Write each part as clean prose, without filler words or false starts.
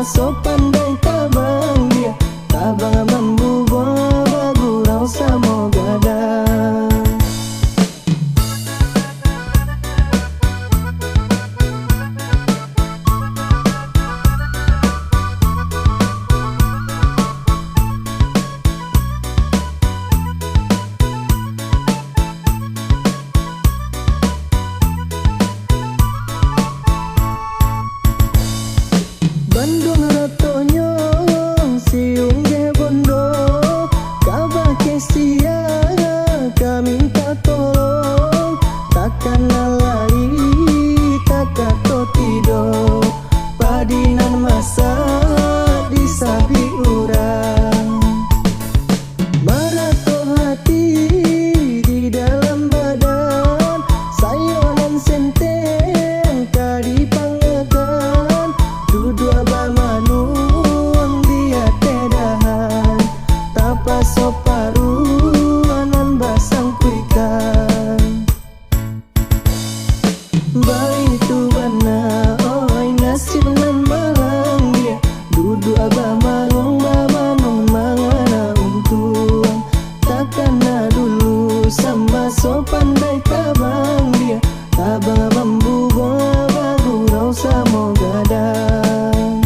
so pandai tabang dia, tabang mambu bawa gurau samo gadang. Bandung rotonyo siung ge bondo, kabah kesia kami minta tolong, takkan lalai takkan to tido, padinan masa disabi urang, marato hati di dalam badan, sayonan senteng kadi pangegan, dua bamanung dia tedahan, tapa soparuanan basang kuikan. Baik tu bana oi nasib nan malang dia, duduk bamanung bamanung mangana untuang, takkan dulu sama so pandai tabang dia, tabang bambu bawa gurau samo gadang.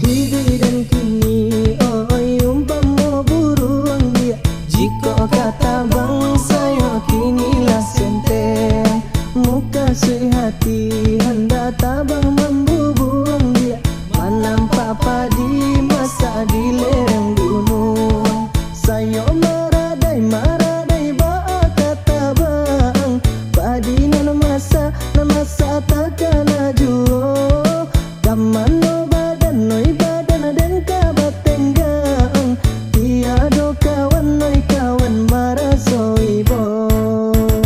Hidup dan kini oi umpama burung dia, jika kata bangsa yo kinilah senteng, muka sui hati hendak tabang mambu buang dia, manampak padi masa di lereng gunung, sayo maradai maradai baa kata bang, padi nan masa takkan ajuo, kamano badan noi badan dan kabat tenggang, tiado kawan noi kawan marasoi bong.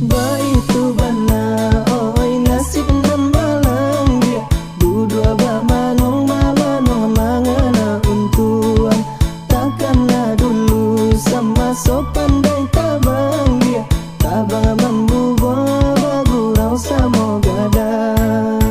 Baik tu bana oi nasib nan malang dia, duduk bamanung bamanung mangana untuang, takkan dulu sama so pandai tabang dia, tabang mambu bawa gurau samo gadang.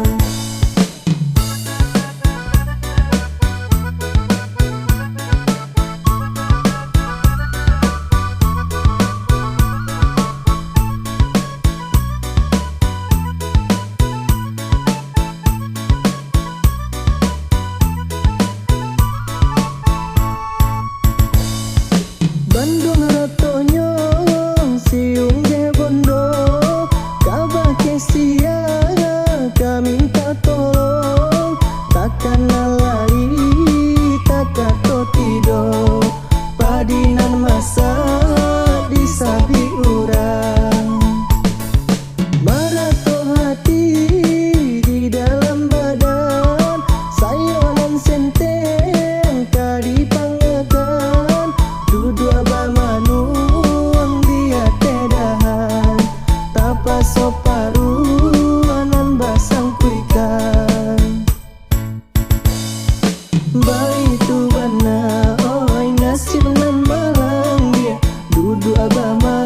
Bandung rotonyo siung ge bondo, kabah kesia kami minta tolong, takkan lalai takkan to tido, padinan masa disabi urang, marato hati di dalam badan, sayonan senteng kadi pangegan, duduk bamanung dia tedahan, tapa soparuanan basang kuikan. Baik tu bana oi nasib nan malang dia, duduk bama